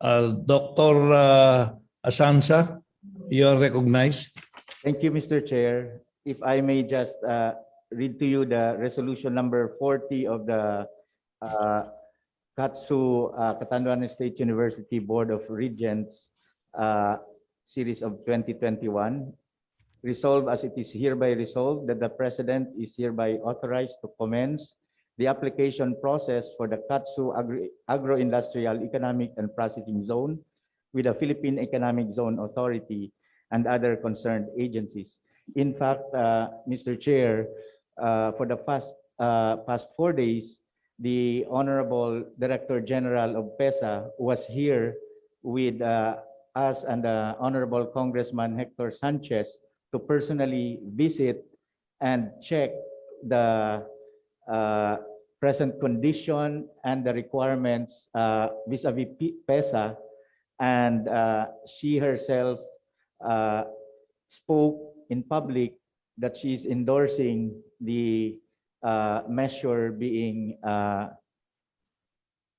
Dr. Asansa, you are recognized. Thank you, Mr. Chair. If I may just read to you the resolution number 40 of the CatSU Catanduanes State University Board of Regents series of 2021. Resolved as it is hereby resolved that the President is hereby authorized to commence the application process for the CatSU Agro-Industrial Economic and Processing Zone with the Philippine Economic Zone Authority and other concerned agencies. In fact, Mr. Chair, for the past 4 days, the Honorable Director General of PESA was here with us and the Honorable Congressman Hector Sanchez to personally visit and check the present condition and the requirements vis-a-vis PESA, and she herself spoke in public that she is endorsing the measure being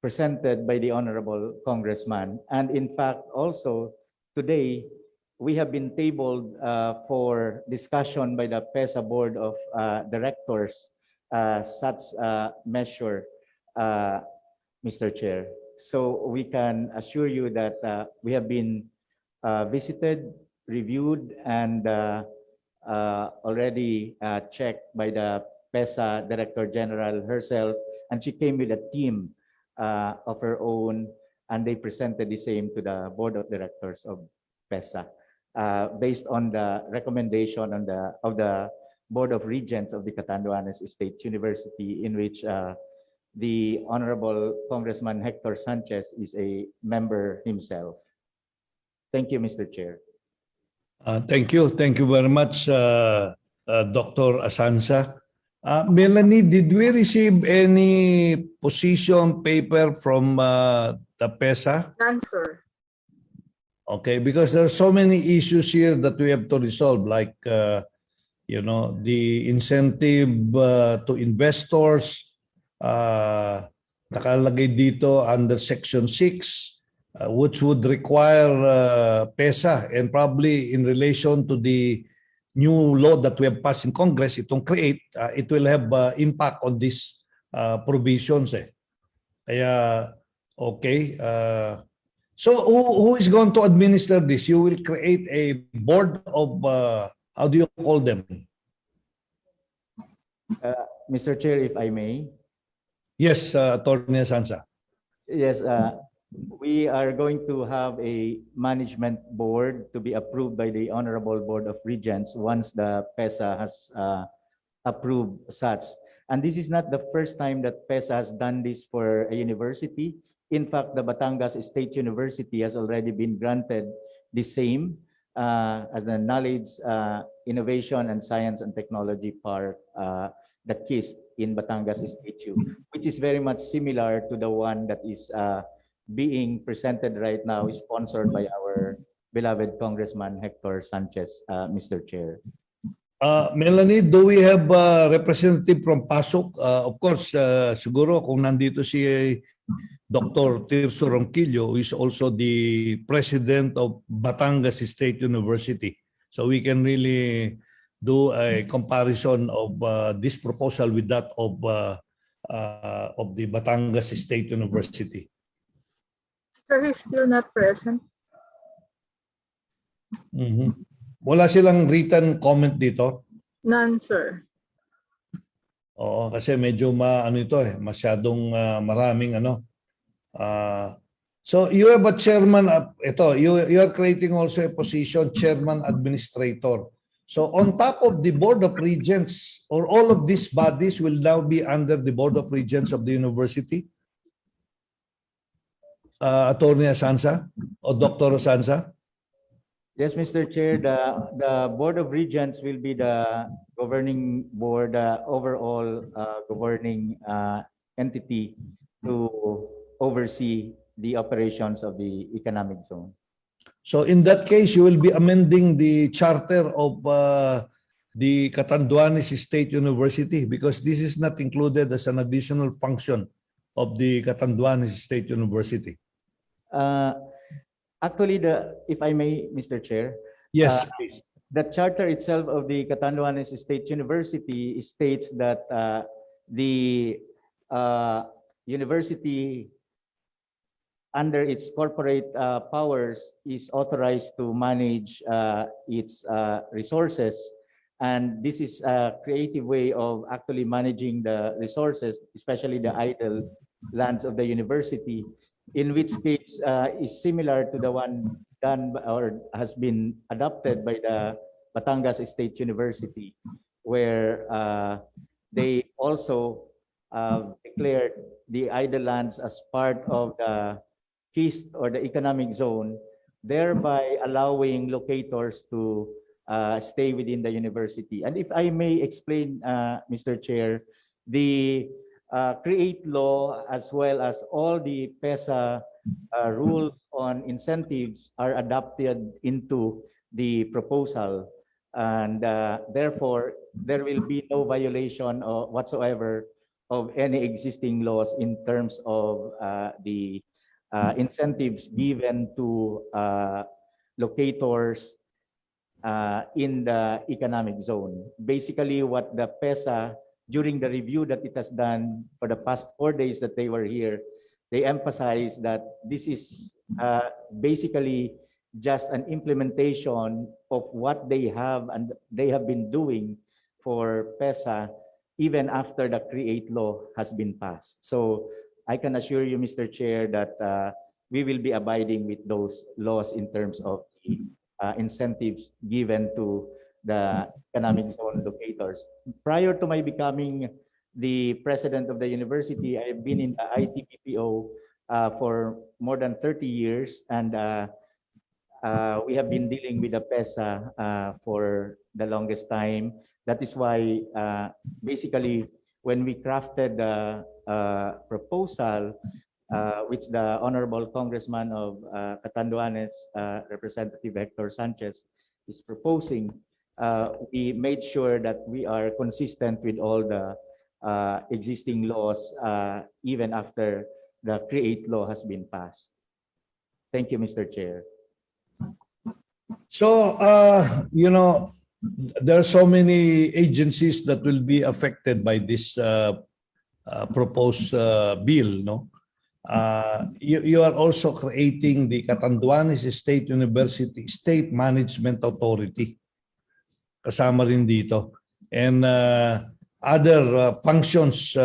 presented by the Honorable Congressman. And in fact, also today, we have been tabled for discussion by the PESA Board of Directors such measure, Mr. Chair. So we can assure you that we have been visited, reviewed, and already checked by the PESA Director General herself, and she came with a team of her own, and they presented the same to the Board of Directors of PESA. Based on the recommendation of the Board of Regents of the Catanduanes State University, in which the Honorable Congressman Hector Sanchez is a member himself. Thank you, Mr. Chair. Thank you. Thank you very much, Dr. Asansa. Melanie, did we receive any position paper from the PESA? None, sir. Okay, because there are so many issues here that we have to resolve, like, you know, the incentive to investors, nakalagay dito under Section 6, which would require PESA, and probably in relation to the new law that we have passed in Congress, itong create, it will have impact on these provisions. Kaya, okay. So who is going to administer this? You will create a board of, how do you call them? Mr. Chair, if I may. Yes, Attorney Asansa. Yes, we are going to have a management board to be approved by the Honorable Board of Regents once the PESA has approved such. And this is not the first time that PESA has done this for a university. In fact, the Batangas State University has already been granted the same as the Knowledge, Innovation, and Science and Technology Park, the KIST in Batangas State U, which is very much similar to the one that is being presented right now, sponsored by our beloved Congressman Hector Sanchez, Mr. Chair. Melanie, do we have a representative from PASOK? Of course, siguro kung nandito si Dr. Tirso Ronquillo, who is also the president of Batangas State University. So we can really do a comparison of this proposal with that of the Batangas State University. Sir, he's still not present. Wala silang written comment dito? None, sir. Oo, kasi medyo masyadong maraming so you have a chairman, you are creating also a position, chairman administrator. So on top of the Board of Regents, or all of these bodies will now be under the Board of Regents of the university? Attorney Asansa or Dr. Asansa? Yes, Mr. Chair, the Board of Regents will be the governing board, overall governing entity to oversee the operations of the economic zone. So in that case, you will be amending the charter of the Catanduanes State University, because this is not included as an additional function of the Catanduanes State University. Actually, if I may, Mr. Chair, Yes, uh, please. the charter itself of the Catanduanes State University states that the university, under its corporate powers, is authorized to manage its resources. And this is a creative way of actually managing the resources, especially the idle lands of the university, in which case is similar to the one done or has been adopted by the Batangas State University, where they also declared the idle lands as part of the KIST or the economic zone, thereby allowing locators to stay within the university. And if I may explain, Mr. Chair, the CREATE law as well as all the PESA rules on incentives are adopted into the proposal. And therefore, there will be no violation whatsoever of any existing laws in terms of the incentives given to locators in the economic zone. Basically, what the PESA, during the review that it has done for the past 4 days that they were here, they emphasized that this is basically just an implementation of what they have and they have been doing for PESA even after the CREATE law has been passed. So I can assure you, Mr. Chair, that we will be abiding with those laws in terms of the incentives given to the economic zone locators. Prior to my becoming the president of the university, I've been in the IT BPO for more than 30 years, and we have been dealing with the PESA for the longest time. That is why basically when we crafted the proposal, which the Honorable Congressman of Catanduanes, Representative Hector Sanchez, is proposing, we made sure that we are consistent with all the existing laws, even after the CREATE law has been passed. Thank you, Mr. Chair. So, there are so many agencies that will be affected by this proposed bill, no? You are also creating the Catanduanes State University State Management Authority. Kasama rin dito. And other functions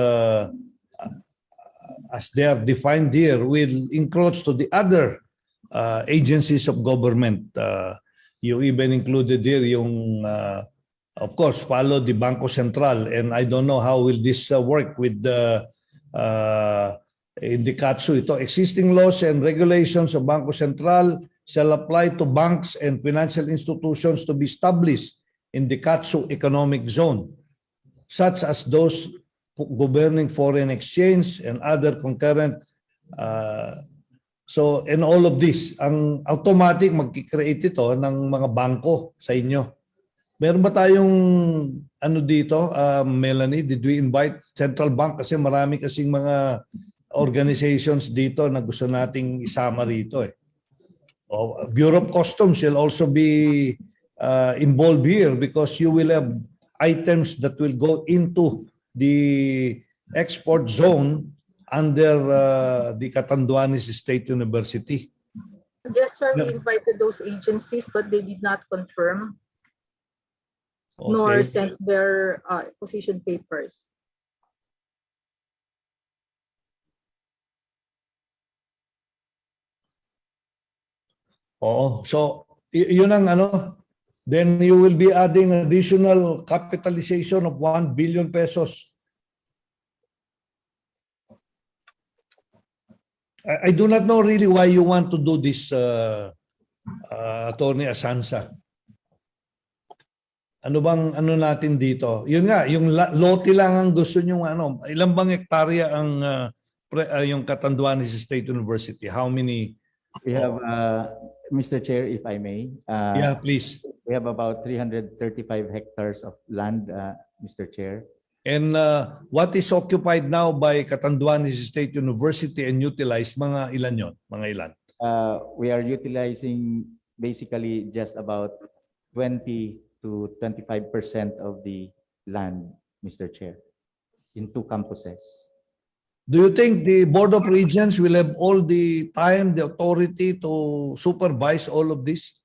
as they are defined here will encroach to the other agencies of government. You even included here yung, of course, follow the Bangko Sentral. And I don't know how will this work with the in the CatSU. Ito, existing laws and regulations of Bangko Sentral shall apply to banks and financial institutions to be established in the CatSU economic zone, such as those governing foreign exchange and other concurrent. So, in all of this, ang automatic mag-create ito ng mga bangko sa inyo. Meron ba tayong ano dito, Melanie, did we invite Central Bank? Kasi marami kasing mga organizations dito na gusto nating isama rito eh. Bureau of Customs will also be involved here because you will have items that will go into the export zone under the Catanduanes State University. Yes, sir, we invited those agencies, but they did not confirm nor sent their position papers. Oo. So, yun ang ano. Then you will be adding additional capitalization of 1 billion pesos. I do not know really why you want to do this, Attorney Asansa. Ano bang ano natin dito? Yun nga, yung lote lang ang gusto nyo, ano, ilang bang hektarya ang yung Catanduanes State University? How many? We have, Mr. Chair, if I may. Yeah, please. We have about 335 hectares of land, Mr. Chair. And what is occupied now by Catanduanes State University and utilized, mga ilan yon? Mga ilan? we are utilizing basically just about 20 to 25% of the land, Mr. Chair, in 2 campuses. Do you think the Board of Regents will have all the time, the authority to supervise all of this?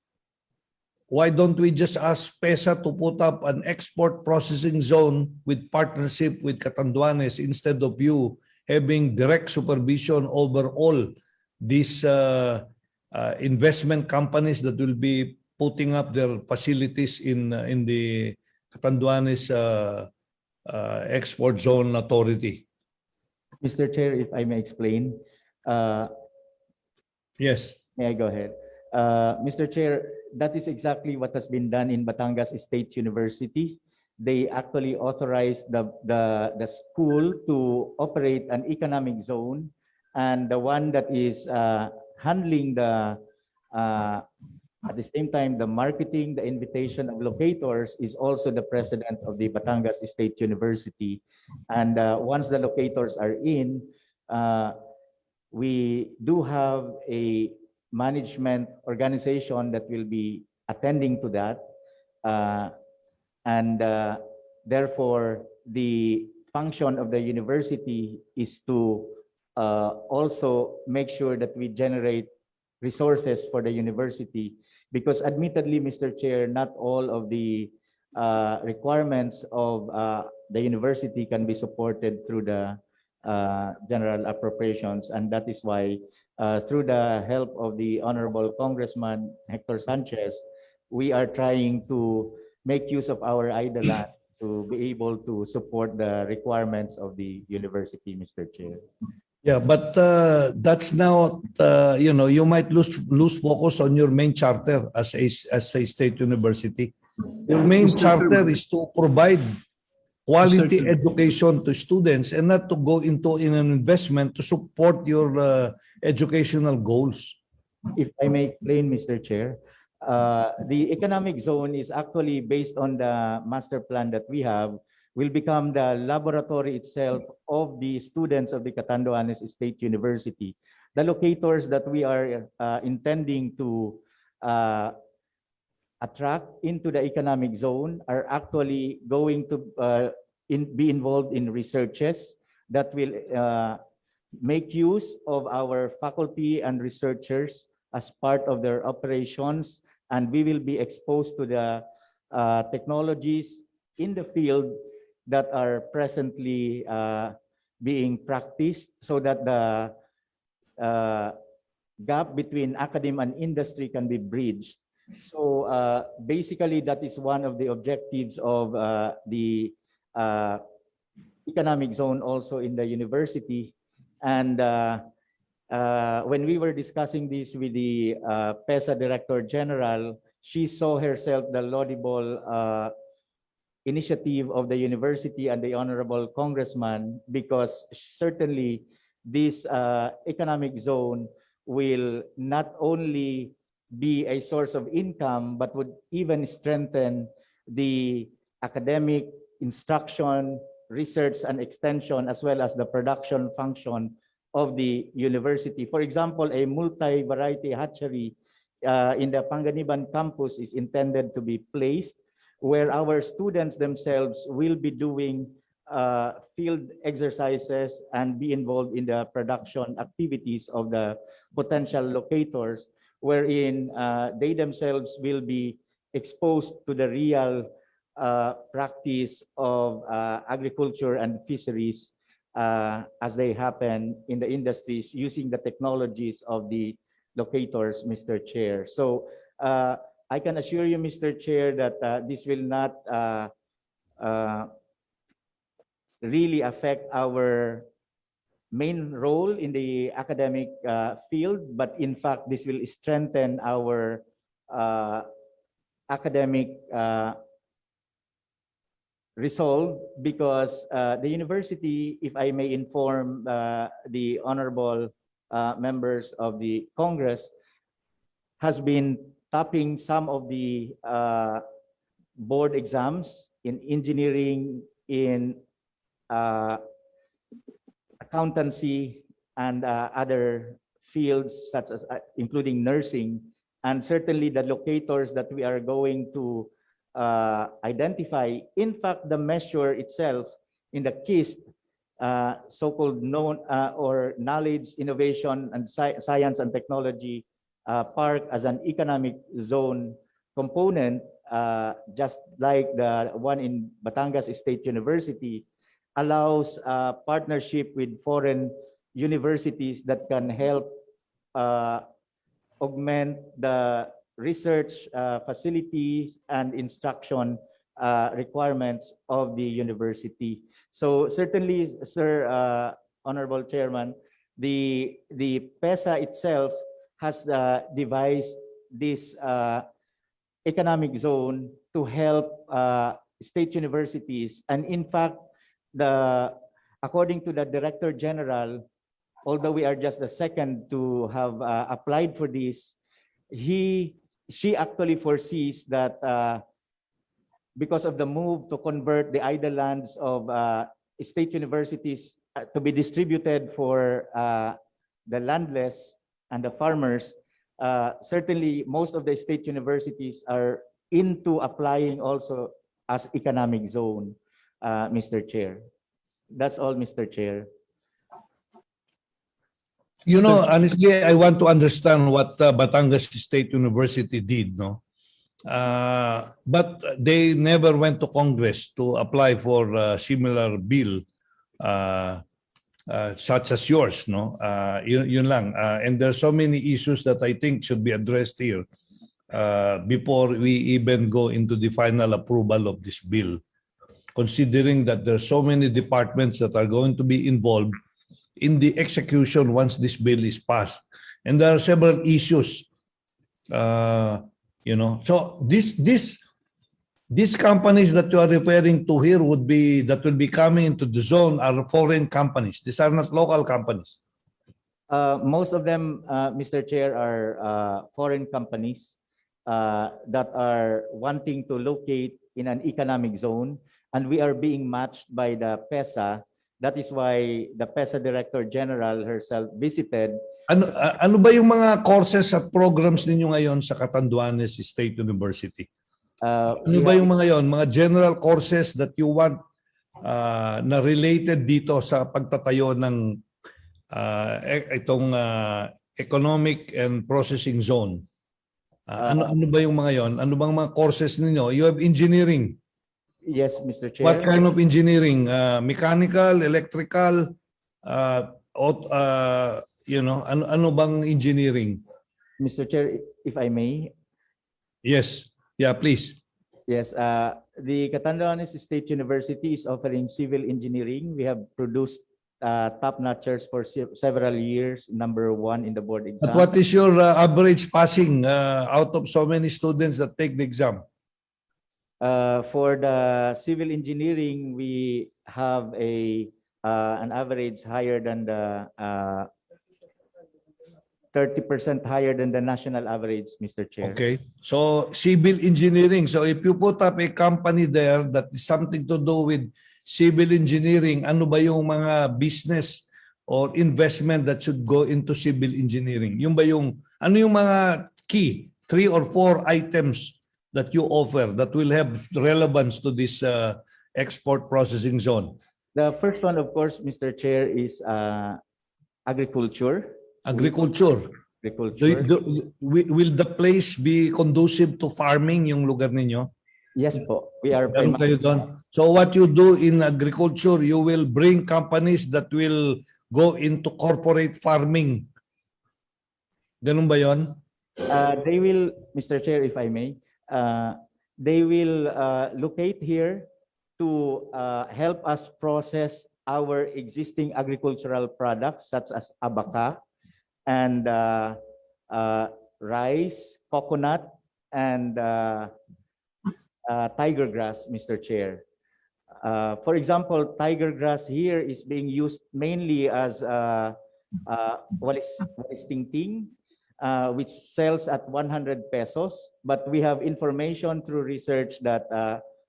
Why don't we just ask PESA to put up an export processing zone with partnership with Catanduanes instead of you having direct supervision over all these investment companies that will be putting up their facilities in the Catanduanes Export Zone Authority? Mr. Chair, if I may explain, Yes. may I go ahead? Mr. Chair, that is exactly what has been done in Batangas State University. They actually authorized the school to operate an economic zone, and the one that is handling the at the same time the marketing, the invitation of locators is also the president of the Batangas State University. And once the locators are in, we do have a management organization that will be attending to that. Therefore, the function of the university is to also make sure that we generate resources for the university, because admittedly, Mr. Chair, not all of the requirements of the university can be supported through the general appropriations, and that is why through the help of the Honorable Congressman Hector Sanchez, we are trying to make use of our idle land to be able to support the requirements of the university, Mr. Chair. Yeah, but that's now, you might lose focus on your main charter as a state university. Your main charter is to provide quality education to students and not to go into an investment to support your educational goals. If I may explain, Mr. Chair, the economic zone is actually based on the master plan that we have, will become the laboratory itself of the students of the Catanduanes State University. The locators that we are intending to attract into the economic zone are actually going to be involved in researches that will make use of our faculty and researchers as part of their operations, and we will be exposed to the technologies in the field that are presently being practiced, so that the gap between academia and industry can be bridged. So basically, that is one of the objectives of the economic zone also in the university. And when we were discussing this with the PESA Director General, she saw herself the laudable initiative of the university and the Honorable Congressman, because certainly this economic zone will not only be a source of income, but would even strengthen the academic instruction, research and extension, as well as the production function of the university. For example, a multi-variety hatchery in the Panganiban campus is intended to be placed, where our students themselves will be doing field exercises and be involved in the production activities of the potential locators, wherein they themselves will be exposed to the real practice of agriculture and fisheries as they happen in the industries using the technologies of the locators, Mr. Chair. So I can assure you, Mr. Chair, that this will not really affect our main role in the academic field, but in fact, this will strengthen our academic resolve, because the university, if I may inform the honorable members of the Congress, has been topping some of the board exams in engineering, in accountancy, and other fields such as including nursing, and certainly the locators that we are going to identify. In fact, the measure itself in the KIST, so-called known or knowledge, innovation, and science and technology park as an economic zone component, just like the one in Batangas State University, allows partnership with foreign universities that can help augment the research facilities and instruction requirements of the university. So certainly, Sir Honorable Chairman, the PESA itself has devised this economic zone to help state universities. And in fact, according to the Director General, although we are just the second to have applied for this, she actually foresees that because of the move to convert the idle lands of state universities to be distributed for the landless and the farmers, certainly most of the state universities are into applying also as economic zone, Mr. Chair. That's all, Mr. Chair. You know, honestly, I want to understand what Batangas State University did, no? But they never went to Congress to apply for a similar bill such as yours, no? Yun lang. And there's so many issues that I think should be addressed here before we even go into the final approval of this bill, considering that there's so many departments that are going to be involved in the execution once this bill is passed. And there are several issues, you know. So these companies that you are referring to here will be coming into the zone are foreign companies. These are not local companies. Most of them, Mr. Chair, are foreign companies that are wanting to locate in an economic zone, and we are being matched by the PESA. That is why the PESA Director General herself visited. Ano ba yung mga courses at programs ninyo ngayon sa Catanduanes State University? Ano ba yung mga yon? Mga general courses that you want na related dito sa pagtatayo ng itong economic and processing zone? Ano ba yung mga yon? Ano bang mga courses ninyo? You have engineering. Yes, Mr. Chair. What kind of engineering? Mechanical, electrical, you know, ano bang engineering? Mr. Chair, if I may. Yes. Yeah, please. Yes. The Catanduanes State University is offering civil engineering. We have produced top-notchers for several years, #1 in the board exam. But what is your average passing out of so many students that take the exam? For the civil engineering, we have an average higher than the 30% higher than the national average, Mr. Chair. Okay. So civil engineering. So if you put up a company there that is something to do with civil engineering, ano ba yung mga business or investment that should go into civil engineering? Yung ba yung, ano yung mga key 3 or 4 items that you offer that will have relevance to this export processing zone? The first one, of course, Mr. Chair, is agriculture. Agriculture. Will the place be conducive to farming, yung lugar ninyo? Yes po. We are kayo doon. So what you do in agriculture, you will bring companies that will go into corporate farming. Ganun ba yun? They will, Mr. Chair, if I may, they will locate here to help us process our existing agricultural products such as abaca and rice, coconut, and tiger grass, Mr. Chair. For example, tiger grass here is being used mainly as walis tingting, which sells at 100 pesos. But we have information through research that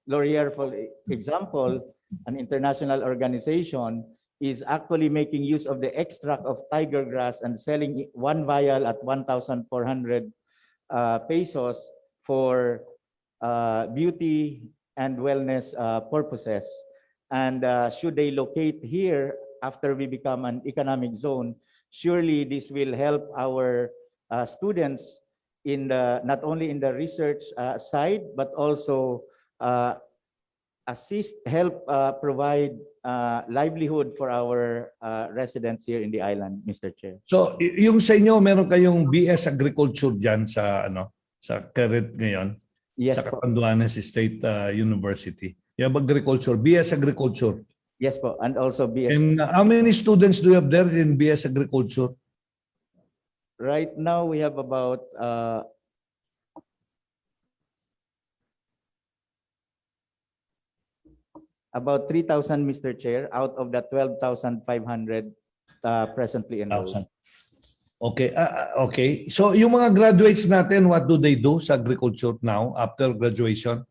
Laurier, for example, an international organization, is actually making use of the extract of tiger grass and selling one vial at 1,400 pesos for beauty and wellness purposes. And should they locate here after we become an economic zone, surely this will help our students in the not only in the research side, but also help provide livelihood for our residents here in the island, Mr. Chair. So yung sa inyo, meron kayong BS Agriculture dyan sa sa current ngayon, Yes sa po. Catanduanes State University. You have agriculture, BS Agriculture. Yes po, and also BS. And how many students do you have there in BS Agriculture? Right now we have about 3,000, Mr. Chair, out of the 12,500 presently enrolled. Okay, okay. So yung mga graduates natin, what do they do sa agriculture now after graduation?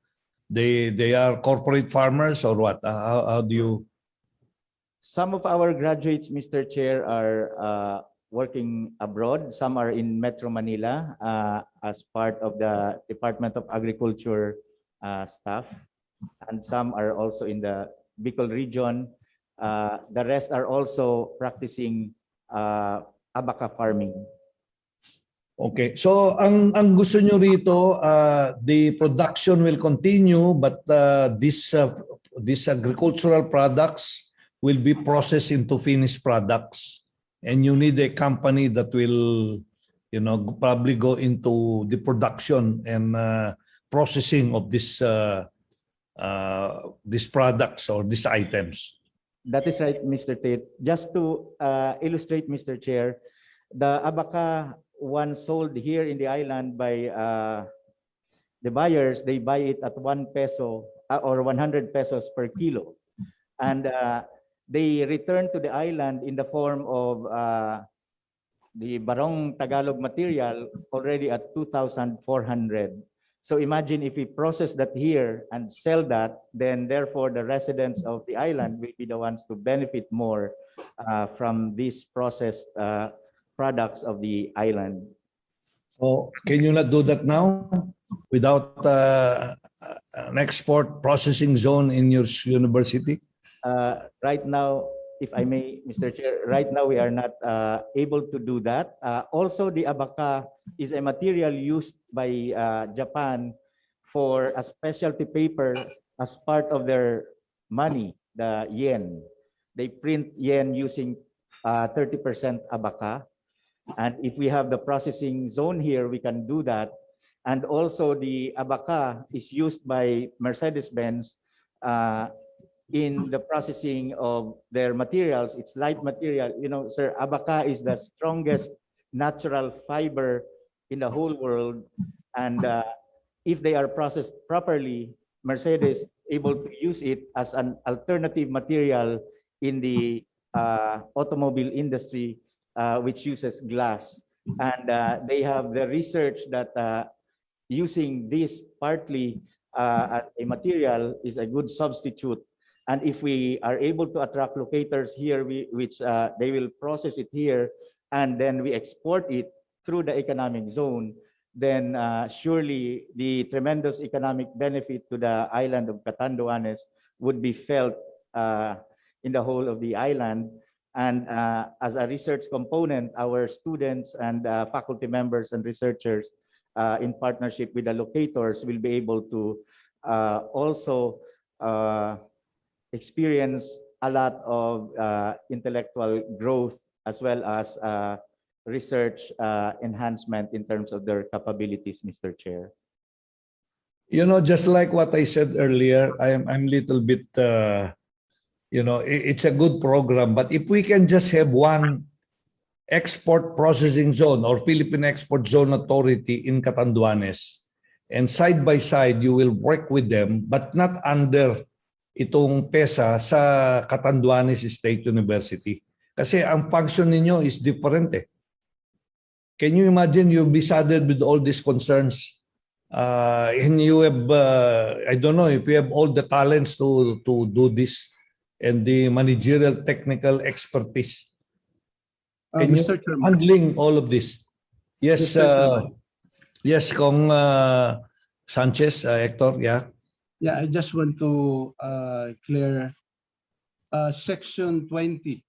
They are corporate farmers or what? How do you? Some of our graduates, Mr. Chair, are working abroad. Some are in Metro Manila as part of the Department of Agriculture staff, and some are also in the Bicol region. The rest are also practicing abaca farming. Okay. So ang gusto nyo rito, the production will continue, but these agricultural products will be processed into finished products, and you need a company that will, probably go into the production and processing of these products or these items. That is right, Mr. Tate. Just to illustrate, Mr. Chair, the abaca once sold here in the island by the buyers, they buy it at 1 peso or 100 pesos per kilo. And they return to the island in the form of the barong Tagalog material already at 2,400. So imagine if we process that here and sell that, then therefore the residents of the island will be the ones to benefit more from these processed products of the island. So can you not do that now without an export processing zone in your university? Right now, if I may, Mr. Chair, right now we are not able to do that. Also, the abaca is a material used by Japan for a specialty paper as part of their money, the yen. They print yen using 30% abaca. And if we have the processing zone here, we can do that. And also the abaca is used by Mercedes-Benz in the processing of their materials. It's light material. Sir, abaca is the strongest natural fiber in the whole world. And if they are processed properly, Mercedes able to use it as an alternative material in the automobile industry, which uses glass. And they have the research that using this partly as a material is a good substitute. And if we are able to attract locators here, which they will process it here, and then we export it through the economic zone, then surely the tremendous economic benefit to the island of Catanduanes would be felt in the whole of the island. And as a research component, our students and faculty members and researchers in partnership with the locators will be able to also experience a lot of intellectual growth as well as research enhancement in terms of their capabilities, Mr. Chair. Just like what I said earlier, I'm little bit, it's a good program, but if we can just have one export processing zone or Philippine Export Zone Authority in Catanduanes, and side by side, you will work with them, but not under itong PESA sa Catanduanes State University. Kasi ang function ninyo is different eh. Can you imagine you'll be saddled with all these concerns and you have, I don't know if you have all the talents to do this. and the managerial technical expertise. Can you Mr. Chairman. handling all of this? Yes, Mr. Chairman. yes, Cong Sanchez, Hector, yeah. Yeah, I just want to clear section 20,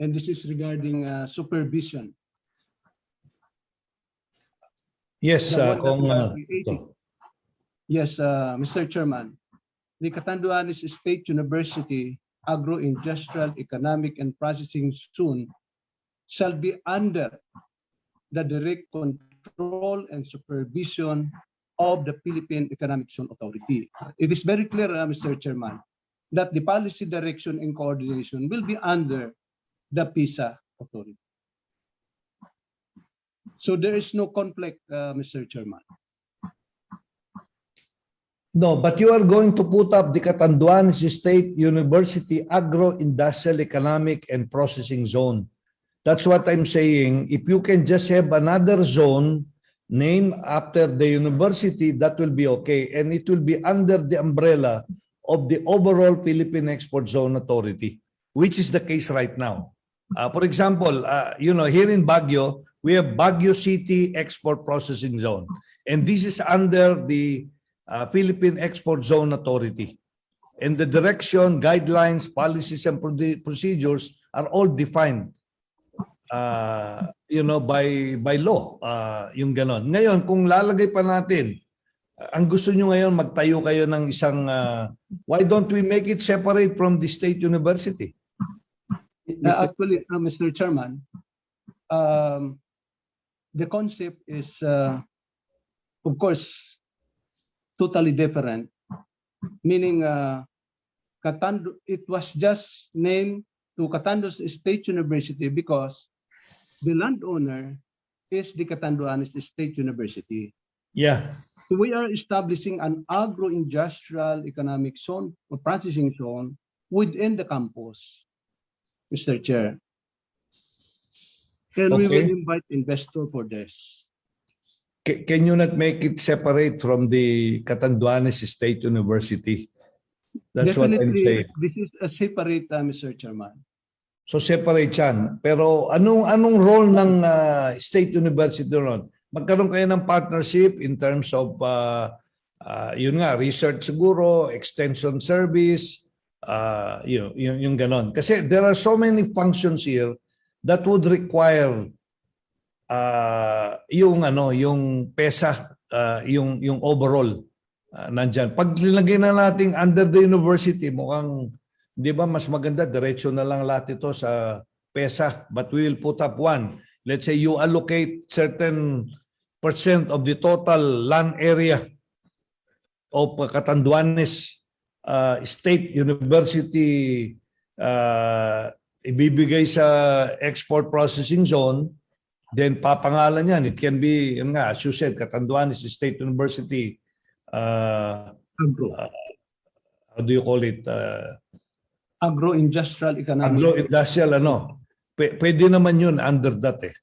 and this is regarding supervision. Yes, The one that Cong. we are creating. Yes, Mr. Chairman. The Catanduanes State University Agro-Industrial Economic and Processing Zone shall be under the direct control and supervision of the Philippine Economic Zone Authority. It is very clear, Mr. Chairman, that the policy direction and coordination will be under the PISA Authority. So there is no conflict, Mr. Chairman. No, but you are going to put up the Catanduanes State University Agro-Industrial Economic and Processing Zone. That's what I'm saying. If you can just have another zone named after the university, that will be okay. And it will be under the umbrella of the overall Philippine Export Zone Authority, which is the case right now. For example, here in Baguio, we have Baguio City Export Processing Zone. And this is under the Philippine Export Zone Authority. And the direction, guidelines, policies, and procedures are all defined by law, yung ganon. Ngayon, kung lalagay pa natin, ang gusto nyo ngayon, magtayo kayo ng isang, why don't we make it separate from the state university? Actually, Mr. Chairman, the concept is, of course, totally different. Meaning, it was just named to Catanduanes State University because the landowner is the Catanduanes State University. Yeah. So we are establishing an agro-industrial economic zone or processing zone within the campus, Mr. Chair. And we will invite investor for this. Can you not make it separate from the Catanduanes State University? That's what I'm saying. This is a separate, Mr. Chairman. So separate yan. Pero anong role ng state university doon? Magkaroon kayo ng partnership in terms of research siguro, extension service, yung ganon. Kasi there are so many functions here that would require yung PESA, yung overall nandyan. Pag linagay na natin under the university, mukhang, di ba, mas maganda, diretso na lang lahat ito sa PESA. But we will put up one. Let's say you allocate certain % of the total land area of Catanduanes State University ibibigay sa export processing zone, then papangalan yan. It can be, as you said, Catanduanes State University, how do you call it? Agro-industrial economic. Agro-industrial, pwede naman yun under that eh.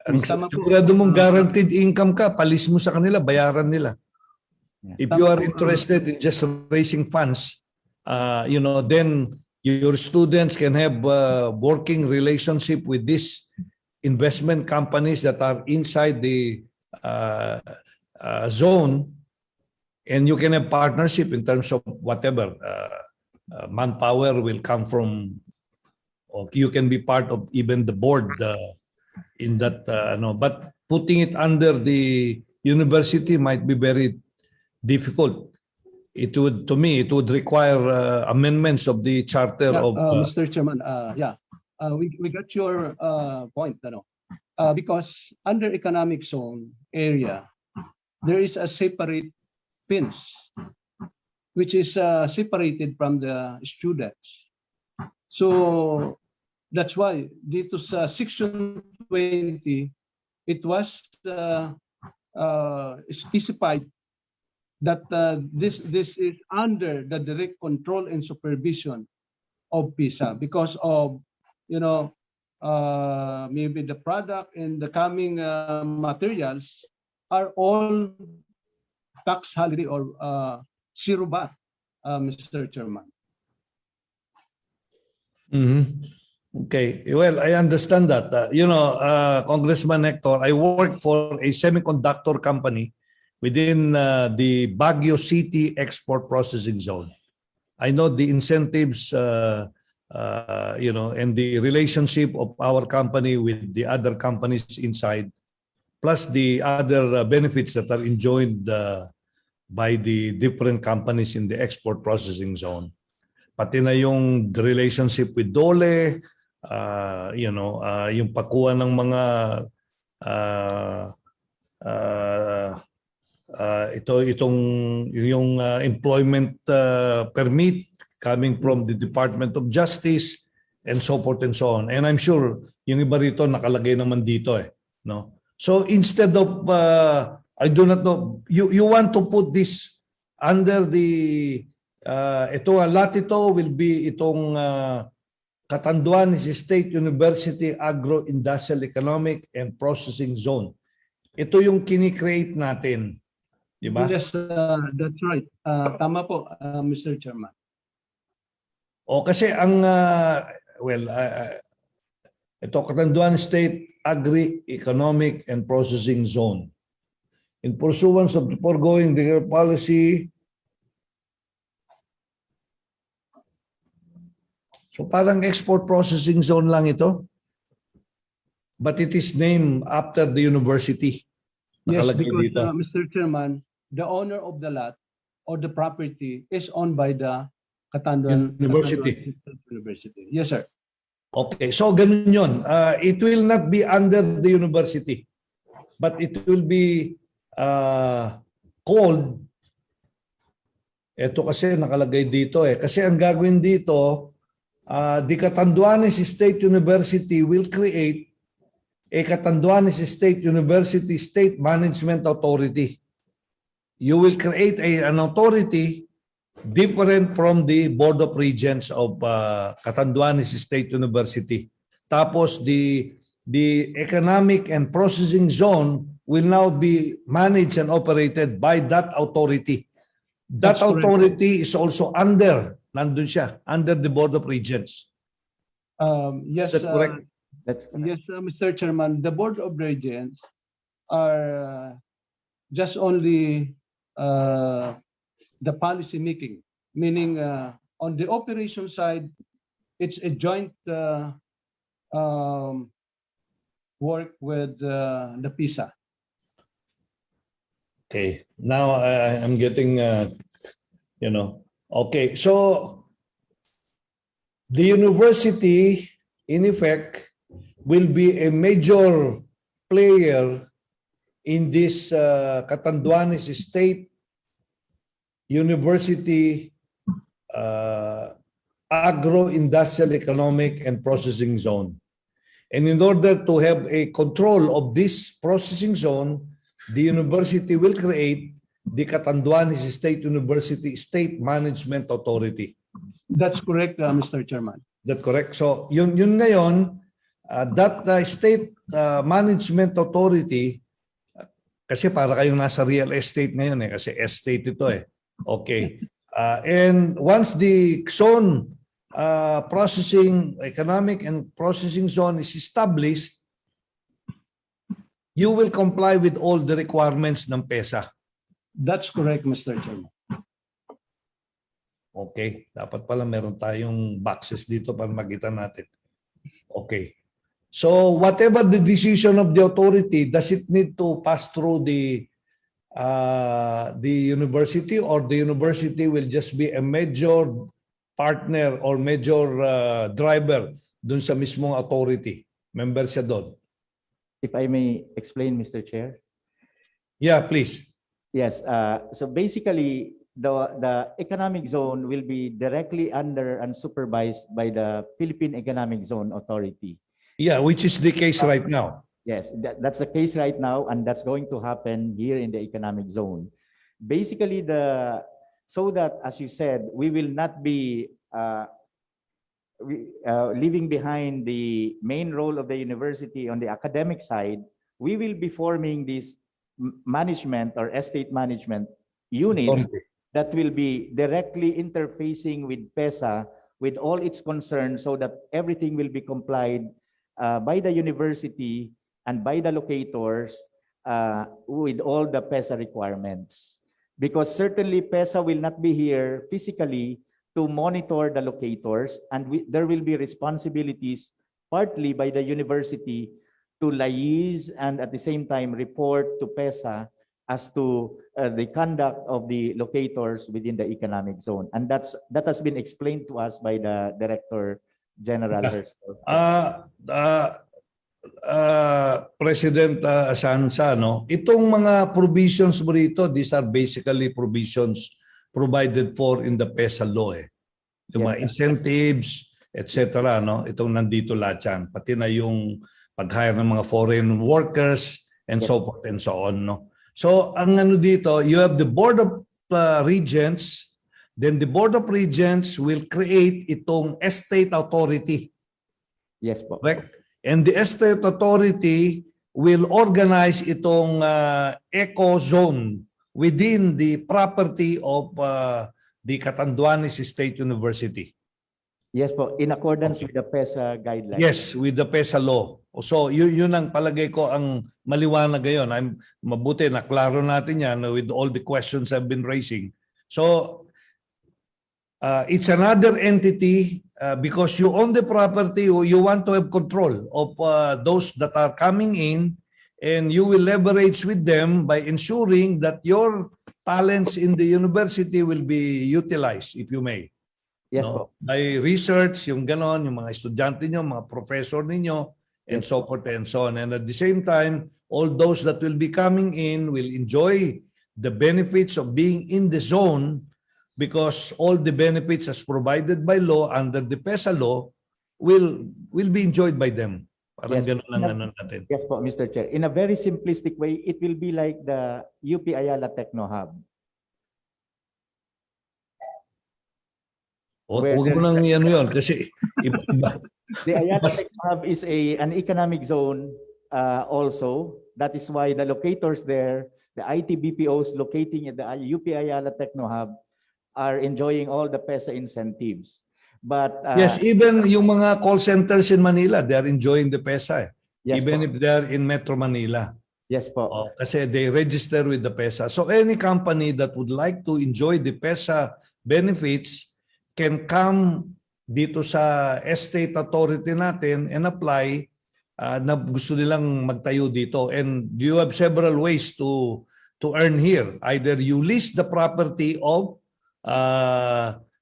Ang sigurado mong guaranteed income ka, palis mo sa kanila, bayaran nila. If you are interested in just raising funds, then your students can have working relationship with these investment companies that are inside the zone, and you can have partnership in terms of whatever manpower will come from, or you can be part of even the board in that. But putting it under the university might be very difficult. It would, to me, it would require amendments of the charter of. Mr. Chairman, we got your point, because under economic zone area, there is a separate fence, which is separated from the students. So that's why dito sa section 20, it was specified that this is under the direct control and supervision of PISA because of, maybe the product and the coming materials are all tax holiday or zero VAT, Mr. Chairman. Mhm. Okay. Well, I understand that. Congressman Hector, I work for a semiconductor company within the Baguio City Export Processing Zone. I know the incentives, and the relationship of our company with the other companies inside, plus the other benefits that are enjoyed by the different companies in the export processing zone. Pati na yung relationship with Dole, yung pakuha ng mga employment permit coming from the Department of Justice and so forth and so on. And I'm sure yung iba rito nakalagay naman dito no? So instead of I do not know, you want to put this under the lahat ito will be itong Catanduanes State University Agro-Industrial Economic and Processing Zone. Ito yung kini-create natin. Di ba? Yes, that's right. Tama po, Mr. Chairman. O kasi ang, ito Catanduanes State Agri-Economic and Processing Zone. In pursuance of the foregoing declared policy, so parang export processing zone lang ito. But it is named after the university. Yes, Nakalagay because dito. Mr. Chairman, the owner of the lot or the property is owned by the University. University. Yes, sir. Okay, so ganun yun. It will not be under the university, but it will be called, ito kasi nakalagay dito kasi ang gagawin dito, the Catanduanes State University will create a Catanduanes State University State Management Authority. You will create an authority different from the Board of Regents of Catanduanes State University. Tapos the Economic and Processing Zone will now be managed and operated by that authority. That That's correct. authority is also under the Board of Regents. Yes, Is that correct? That's correct. yes, Mr. Chairman, the Board of Regents are just only the policy making, meaning on the operation side, it's a joint work with the PISA. Okay. Now I'm getting, Okay. So the university, in effect, will be a major player in this Catanduanes State University Agro-Industrial Economic and Processing Zone. And in order to have a control of this processing zone, the university will create the Catanduanes State University State Management Authority. That's correct, Mr. Chairman. That correct? So yun ngayon, that State Management Authority, kasi para kayong nasa real estate ngayon kasi estate ito Okay. And once the zone economic and processing zone is established, you will comply with all the requirements ng PESA. That's correct, Mr. Chairman. Okay. Dapat pala meron tayong boxes dito para makita natin. Okay. So whatever the decision of the authority, does it need to pass through the university, or the university will just be a major partner or major driver dun sa mismong authority? Member siya doon. If I may explain, Mr. Chair. Yeah, please. Yes. So basically, the economic zone will be directly under and supervised by the Philippine Economic Zone Authority. Yeah, which is the case right now. Yes, that's the case right now, and that's going to happen here in the economic zone. Basically, so that, as you said, we will not be leaving behind the main role of the university on the academic side. We will be forming this management or estate management unit Authority. that will be directly interfacing with PESA with all its concerns so that everything will be complied by the university and by the locators with all the PESA requirements. Because certainly PESA will not be here physically to monitor the locators, and there will be responsibilities partly by the university to liaise and at the same time report to PESA as to the conduct of the locators within the economic zone. And that has been explained to us by the Director General herself. President Asansa, no? Itong mga provisions mo rito, these are basically provisions provided for in the PESA law. Yung mga incentives, etc. No? Itong nandito lahat yan. Pati na yung pag-hire ng mga foreign workers and so forth and so on. No? So, ang ano dito, you have the Board of Regents, then the Board of Regents will create itong estate authority. Yes po. Correct? And the estate authority will organize itong Ecozone within the property of the Catanduanes State University. Yes po, in accordance with the PESA guidelines. Yes, with the PESA law. So yun ang palagay ko ang maliwanag ngayon. Mabuti na klaro natin yan with all the questions I've been raising. So it's another entity because you own the property, you want to have control of those that are coming in, and you will leverage with them by ensuring that your talents in the university will be utilized, if you may. Yes No? po. By research, yung ganon, yung mga estudyante nyo, mga professor ninyo, and so forth and so on. And at the same time, all those that will be coming in will enjoy the benefits of being in the zone, because all the benefits as provided by law under the PESA law will be enjoyed by them. Parang Yes. ganon ang ano natin. Yes po, Mr. Chair. In a very simplistic way, it will be like the UP Ayala Techno Hub. Huwag mo nang ano yun kasi iba. The Ayala Techno Hub is an economic zone also. That is why the locators there, the IT BPOs locating at the UP Ayala Techno Hub are enjoying all the PESA incentives. But Yes, even yung mga call centers in Manila, they are enjoying the PESA. yes Even po. if they are in Metro Manila. Yes po. Kasi they register with the PESA. So any company that would like to enjoy the PESA benefits can come dito sa estate authority natin and apply na gusto nilang magtayo dito. And you have several ways to earn here. Either you lease the property of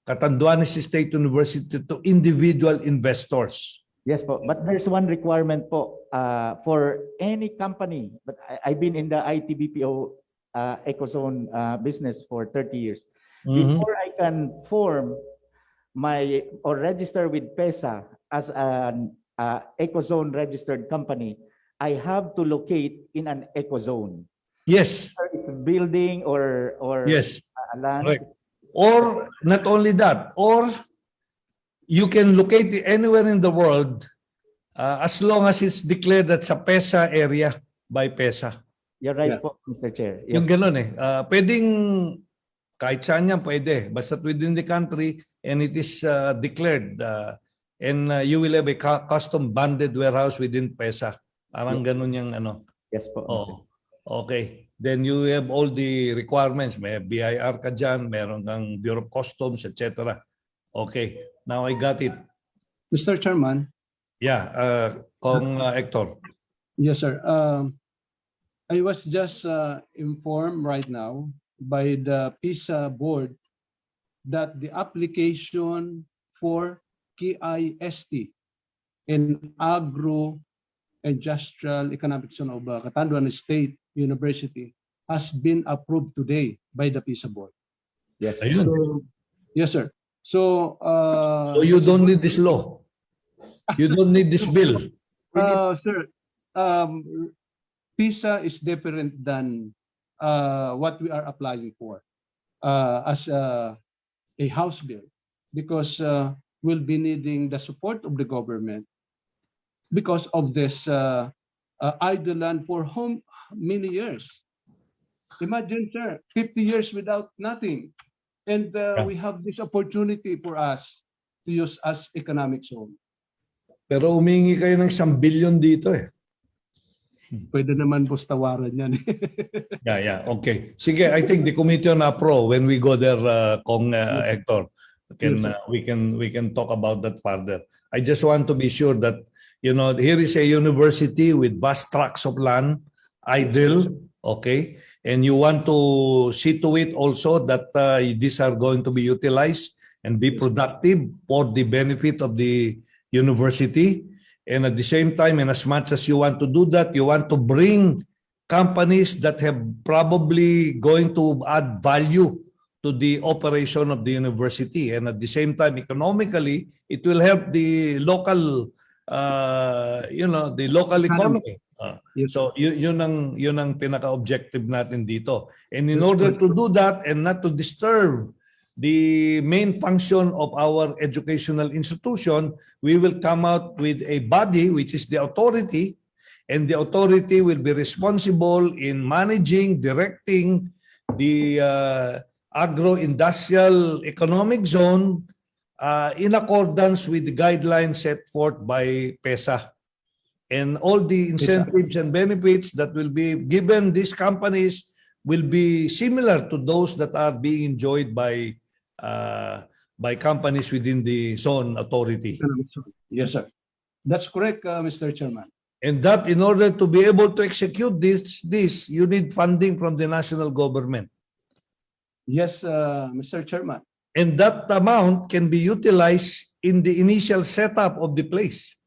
Catanduanes State University to individual investors. Yes po. But there's one requirement po for any company. But I've been in the IT BPO Ecozone business for 30 years. Before I can form or register with PESA as an Ecozone registered company, I have to locate in an Ecozone. Yes. Building or Yes. land. Correct. Or not only that, or you can locate it anywhere in the world as long as it's declared that sa PESA area by PESA. You're right Yeah. po, Mr. Chair. Yes. Yung ganun eh. Pwedeng kahit saan yan pwede. Basta within the country and it is declared. And you will have a custom banded warehouse within PESA. Parang ganun yung ano. Yes po. Mr. Oh, okay. Then you have all the requirements. May BIR ka dyan, meron kang Bureau of Customs, etc. Okay. Now I got it. Mr. Chairman. Yeah. Cong Hector. Yes, sir. I was just informed right now by the PISA board that the application for KIST in Agro-Industrial Economic Zone of Catanduanes State University has been approved today by the PISA board. Yes. Ayun. So, yes, sir. So, So you don't need this law. You don't need this bill. sir, PISA is different than what we are applying for as a House bill, because we'll be needing the support of the government because of this idle land for many years. Imagine, sir, 50 years without nothing. And we have this opportunity for us to use as economic zone. Pero humingi kayo ng 1 billion dito eh. Pwede naman boss tawaran yan. Yeah. Okay. Sige, I think the committee on APRO, when we go there, Cong Hector, Yes, sir. we can talk about that further. I just want to be sure that, you know, here is a university with vast tracts of land, idle, okay? And you want to see to it also that these are going to be utilized and be productive for the benefit of the university. And at the same time, and as much as you want to do that, you want to bring companies that have probably going to add value to the operation of the university. And at the same time, economically, it will help the local, the local economy. Yes. So yun ang pinaka-objective natin dito. And in order to do that and not to disturb the main function of our educational institution, we will come out with a body which is the authority, and the authority will be responsible in managing, directing the agro-industrial economic zone in accordance with the guidelines set forth by PESA. And all the incentives and benefits that will be given these companies will be similar to those that are being enjoyed by companies within the zone authority. Yes, sir. That's correct, Mr. Chairman. And that in order to be able to execute this, you need funding from the national government. Yes, Mr. Chairman. And that amount can be utilized in the initial setup of the place.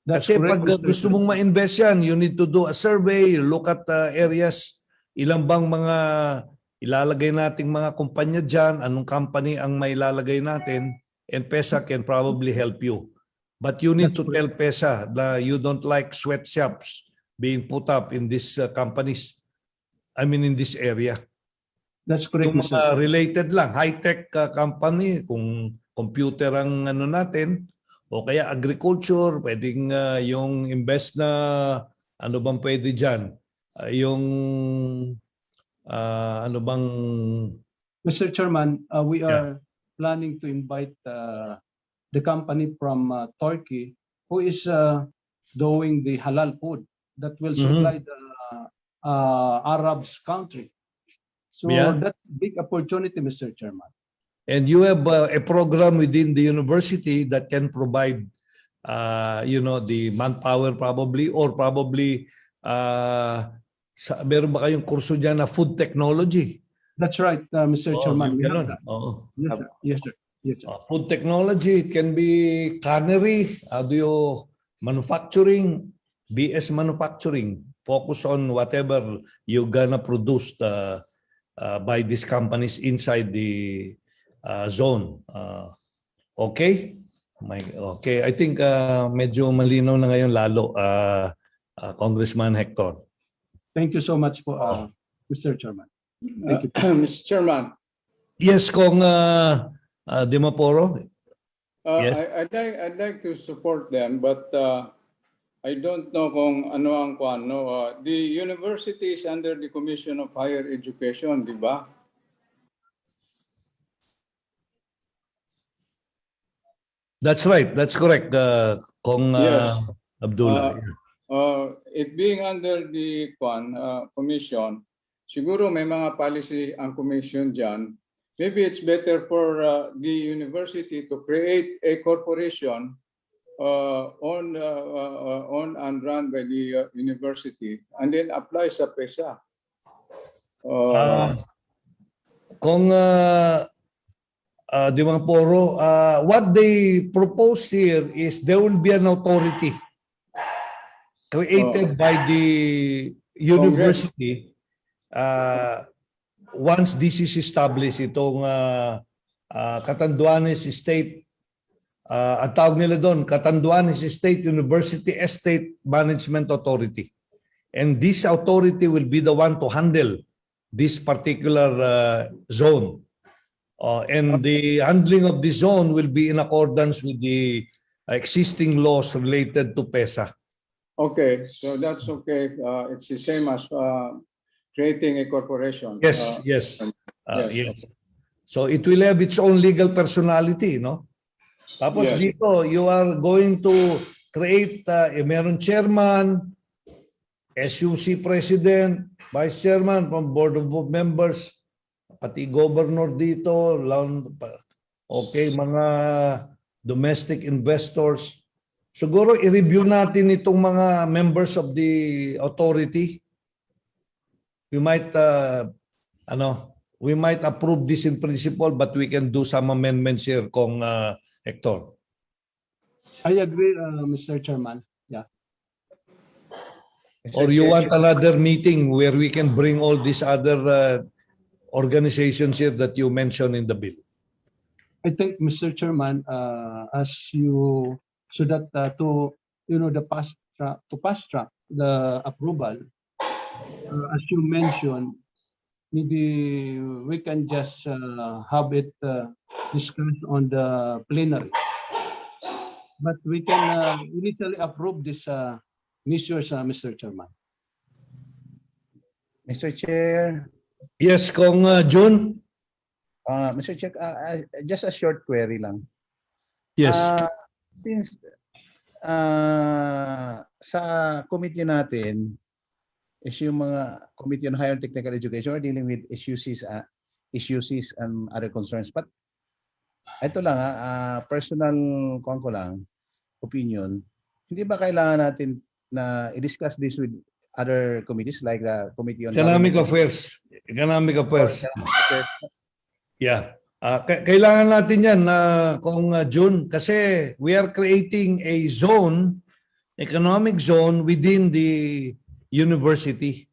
That's Kasi correct, pag Mr. gusto mong ma-invest yan, you need to do a survey, look at areas, ilang bang mga ilalagay nating mga kumpanya dyan, anong company ang may ilalagay natin, and PESA can probably help you. But you need to tell PESA that you don't like sweatshops being put up in these companies. I mean, in this area. That's correct, Yung Mr. mga related lang, high-tech company, kung computer ang ano natin, o kaya agriculture, pwedeng yung invest na, ano bang pwede dyan? Yung, ano bang... Mr. Chairman, we are planning to invite the company from Turkey who is doing the halal food that will supply the Arabs country. So that's a big opportunity, Mr. Chairman. And you have a program within the university that can provide, the manpower probably, or probably, meron ba kayong kurso dyan na food technology? That's right, Mr. Chairman. We have Ganun. that. Oo. Yes, sir. Yes, sir. Food technology, it can be cannery, manufacturing, BS manufacturing. Focus on whatever you're gonna produce by these companies inside the zone. Okay? Okay, I think medyo malinaw na ngayon lalo, Congressman Hector. Thank you so much po, Mr. Chairman. Thank you. Mr. Chairman, Yes, Kong Dimaporo. Yes. I'd like to support them, but I don't know kung ano ang kuano. The university is under the Commission of Higher Education, di ba? That's right. That's correct, Kong Yes. Abdullah. It being under the commission, siguro may mga policy ang commission dyan. Maybe it's better for the university to create a corporation owned and run by the university and then apply sa PESA. Kong Dimaporo, what they propose here is there will be an authority created by the university once this is established, itong Catanduanes State, ang tawag nila doon, Catanduanes State University Estate Management Authority. And this authority will be the one to handle this particular zone. And the handling of the zone will be in accordance with the existing laws related to PESA. Okay, so that's okay. It's the same as creating a corporation. Yes, yes. Yes. Yes. So it will have its own legal personality, no? Tapos Yes. dito, you are going to create, meron chairman, SUC President, Vice Chairman from Board of Members, pati governor dito, okay, mga domestic investors. Siguro i-review natin itong mga members of the authority. We might, we might approve this in principle, but we can do some amendments here, Kong Hector. I agree, Mr. Chairman. Yeah. Or you want another meeting where we can bring all these other organizations here that you mentioned in the bill? I think, Mr. Chairman, as you, so that to, the fast track the approval, as you mentioned, maybe we can just have it discussed on the plenary. But we can initially approve this measures, Mr. Chairman. Mr. Chair, Yes, Kong Jun? Mr. Chair, just a short query lang. Yes. Since sa committee natin is yung mga Committee on Higher Technical Education are dealing with issues and other concerns. But ito lang, personal ko lang, opinion, hindi ba kailangan natin na i-discuss this with other committees like the Committee on Economic Affairs. Economic Affairs. Yeah. Kailangan natin yan, Kong Jun, kasi we are creating a zone, economic zone within the university.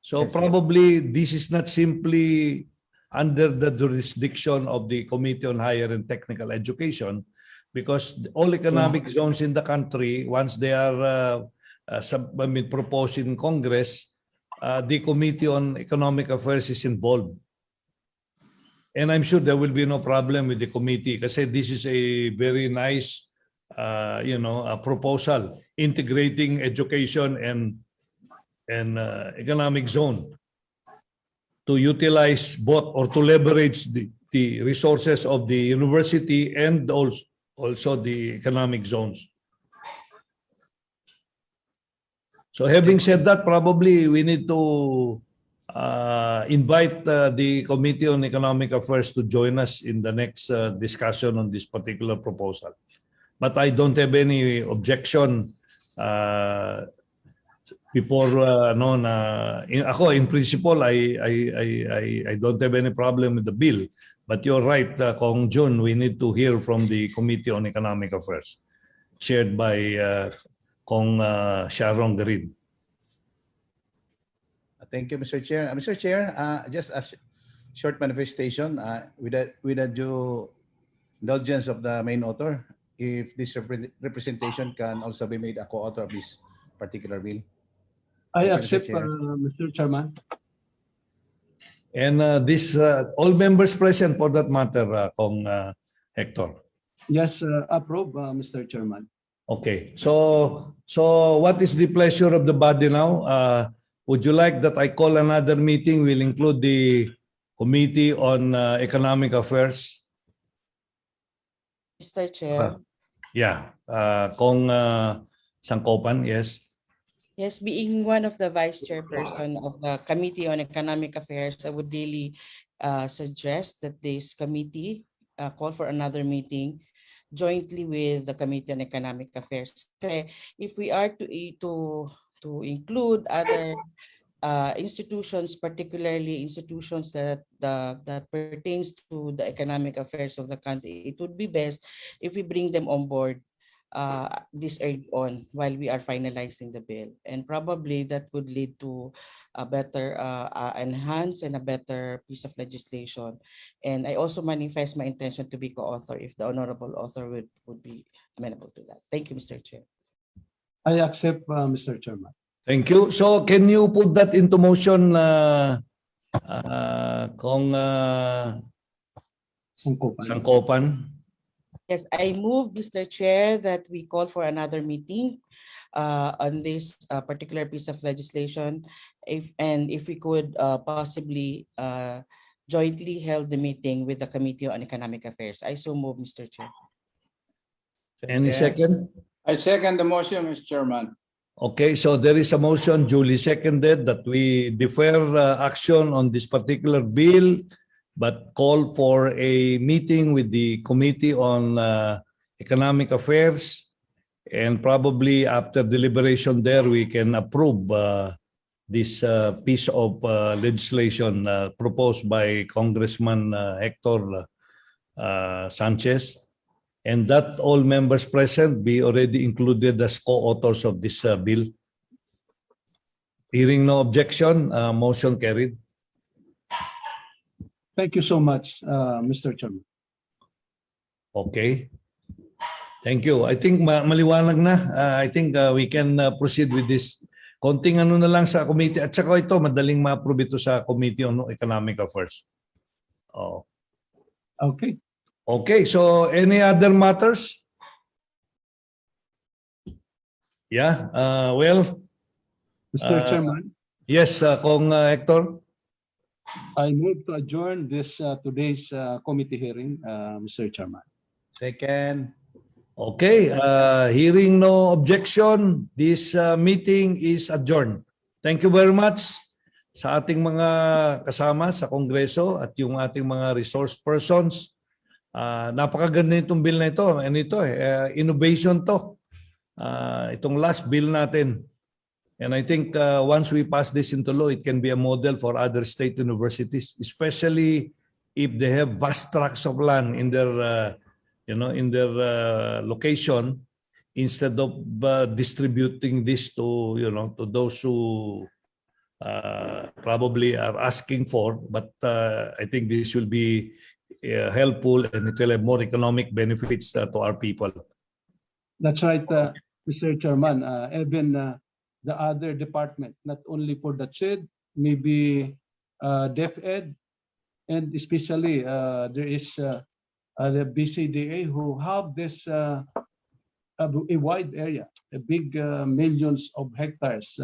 So Yes, probably this is not simply under the jurisdiction of the Committee on Higher and Technical Education, because all economic zones in the country, once they are proposed in Congress, the Committee on Economic Affairs is involved. And I'm sure there will be no problem with the committee kasi this is a very nice, a proposal integrating education and economic zone to utilize both or to leverage the resources of the university and also the economic zones. So having said that, probably we need to invite the Committee on Economic Affairs to join us in the next discussion on this particular proposal. But I don't have any objection before ako in principle I don't have any problem with the bill. But you're right, Kong Jun, we need to hear from the Committee on Economic Affairs chaired by Kong Sharon Green. Thank you, Mr. Chair. Mr. Chair, just a short manifestation with the due indulgence of the main author, if this representation can also be made a co-author of this particular bill. I Mr. accept, Chair. Mr. Chairman. And this all members present for that matter, Kong Hector. Yes, approve, Mr. Chairman. Okay. So what is the pleasure of the body now? Would you like that I call another meeting? Will include the Committee on Economic Affairs? Mr. Chair. Yeah. Kong Sangkopan, yes. Yes, being one of the vice chairperson of the Committee on Economic Affairs, I would really suggest that this committee call for another meeting jointly with the Committee on Economic Affairs. Okay, if we are to include other institutions, particularly institutions that pertains to the economic affairs of the country, it would be best if we bring them on board this early on while we are finalizing the bill, and probably that would lead to a better enhanced and a better piece of legislation. And I also manifest my intention to be co-author if the honorable author would be amenable to that. Thank you, Mr. Chair. I accept, Mr. Chairman. Thank you. So can you put that into motion, Kong Sangkopan? Yes, I move, Mr. Chair, that we call for another meeting on this particular piece of legislation, if we could possibly jointly held the meeting with the Committee on Economic Affairs. I so move, Mr. Chair. Any second? I second the motion, Mr. Chairman. Okay, so there is a motion duly seconded that we defer action on this particular bill, but call for a meeting with the Committee on Economic Affairs, and probably after deliberation there, we can approve this piece of legislation proposed by Congressman Hector Sanchez, and that all members present be already included as co-authors of this bill. Hearing no objection, motion carried. Thank you so much, Mr. Chairman. Okay. Thank you. I think maliwanag na. I think we can proceed with this. Konting ano na lang sa committee. At saka ito, madaling ma-approve ito sa Committee on Economic Affairs. Oh. Okay. Okay, so any other matters? Yeah, well, Mr. Chairman, yes, Cong Hector. I move to adjourn this today's committee hearing, Mr. Chairman. Second. Okay, hearing no objection, this meeting is adjourned. Thank you very much sa ating mga kasama sa Kongreso at yung ating mga resource persons. Napakaganda itong bill na ito. Ano ito innovation to. Itong last bill natin. And I think once we pass this into law, it can be a model for other state universities, especially if they have vast tracts of land in their location, instead of distributing this to to those who probably are asking for. But I think this will be helpful, and it will have more economic benefits to our people. That's right, Mr. Chairman. Even the other department, not only for the CHED, maybe DepEd, and especially there is the BCDA who have this a wide area, a big millions of hectares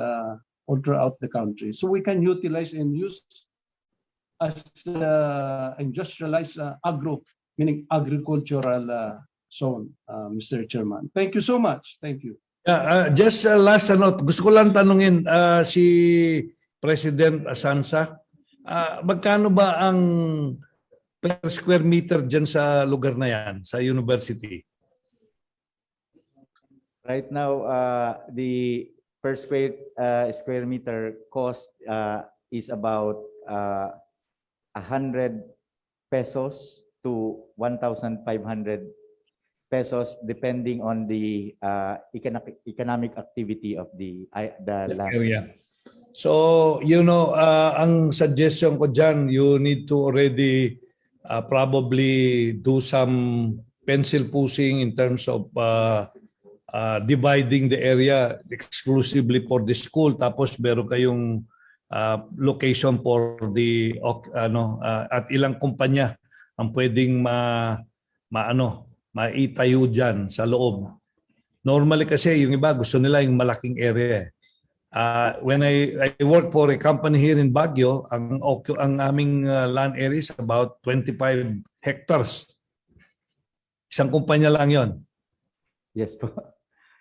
all throughout the country. So we can utilize and use as industrialized agro, meaning agricultural zone, Mr. Chairman. Thank you so much. Thank you. Just last note, gusto ko lang tanungin si President Asansa, magkano ba ang per square meter dyan sa lugar na yan, sa university? Right now, the per square meter cost is about 100 pesos to 1,500 pesos, depending on the economic activity of the land. Area. So, ang suggestion ko dyan, you need to already probably do some pencil pushing in terms of dividing the area exclusively for the school, tapos meron kayong location for the at ilang kumpanya ang pwedeng maitayo diyan sa loob. Normally kasi yung iba gusto nila yung malaking area. When I work for a company here in Baguio, ang aming land area is about 25 hectares. Isang kumpanya lang 'yon. Yes po.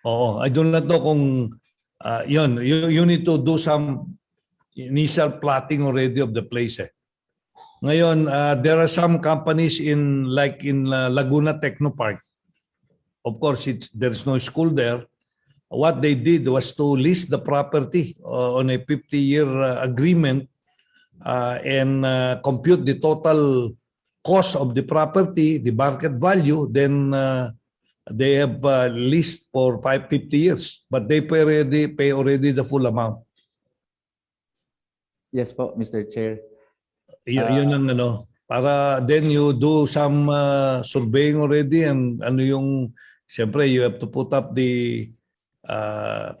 Oo, I do not know kung you need to do some initial plotting already of the place. Ngayon, there are some companies in Laguna Technopark. Of course, there's no school there. What they did was to lease the property on a 50-year agreement and compute the total cost of the property, the market value. Then they have leased for 50 years, but they pay already the full amount. Yes po, Mr. Chair. Yun ang para then you do some surveying already, and siyempre you have to put up the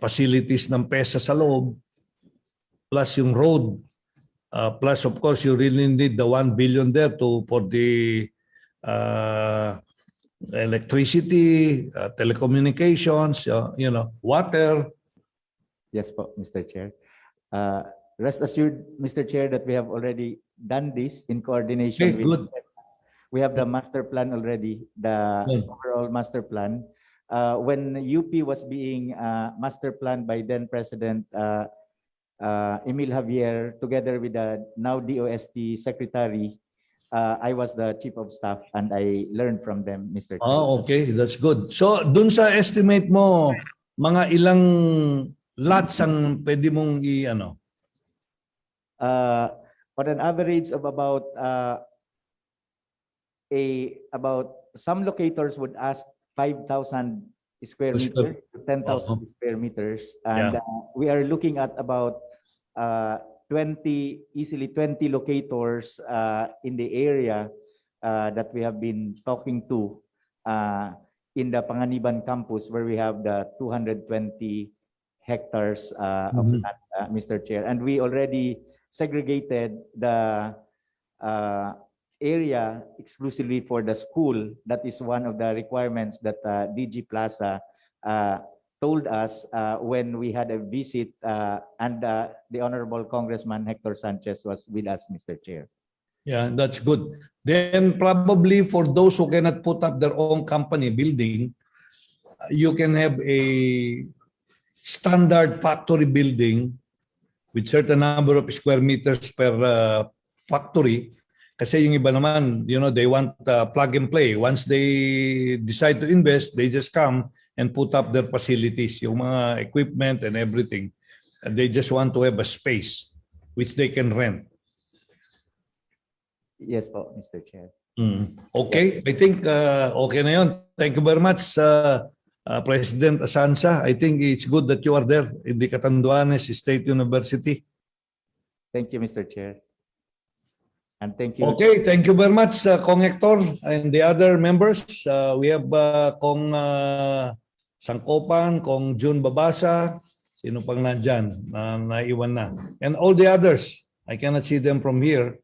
facilities ng PESA sa loob, plus yung road, plus of course you really need the 1 billion there for the electricity, telecommunications, water. Yes po, Mr. Chair. Rest assured, Mr. Chair, that we have already done this in coordination Okay, with. good. We have the master plan already, the Good. overall master plan. when UP was being master planned by then President Emil Javier, together with the now DOST Secretary, I was the Chief of Staff and I learned from them, Mr. Chair. Okay, that's good. So, dun sa estimate mo, mga ilang lots ang pwede mong i-ano? On an average of about some locators would ask 5,000 square meters to 10,000 square meters, and we are looking at about easily 20 locators in the area that we have been talking to in the Panganiban campus, where we have the 220 hectares of land, Mr. Chair. And we already segregated the area exclusively for the school. That is one of the requirements that DG Plaza told us when we had a visit, and the Honorable Congressman Hector Sanchez was with us, Mr. Chair. Yeah, that's good. Then probably for those who cannot put up their own company building, you can have a standard factory building with certain number of square meters per factory. Kasi yung iba naman, they want plug and play. Once they decide to invest, they just come and put up their facilities, yung mga equipment and everything. And they just want to have a space which they can rent. Yes po, Mr. Chair. Okay, I think okay na yun. Thank you very much, President Asanza. I think it's good that you are there in the Catanduanes State University. Thank you, Mr. Chair. And thank you. Okay, thank you very much, Cong Hector and the other members. We have Cong Sangkopan, Cong June Babasa, sino pang nandyan na naiwan na. And all the others, I cannot see them from here.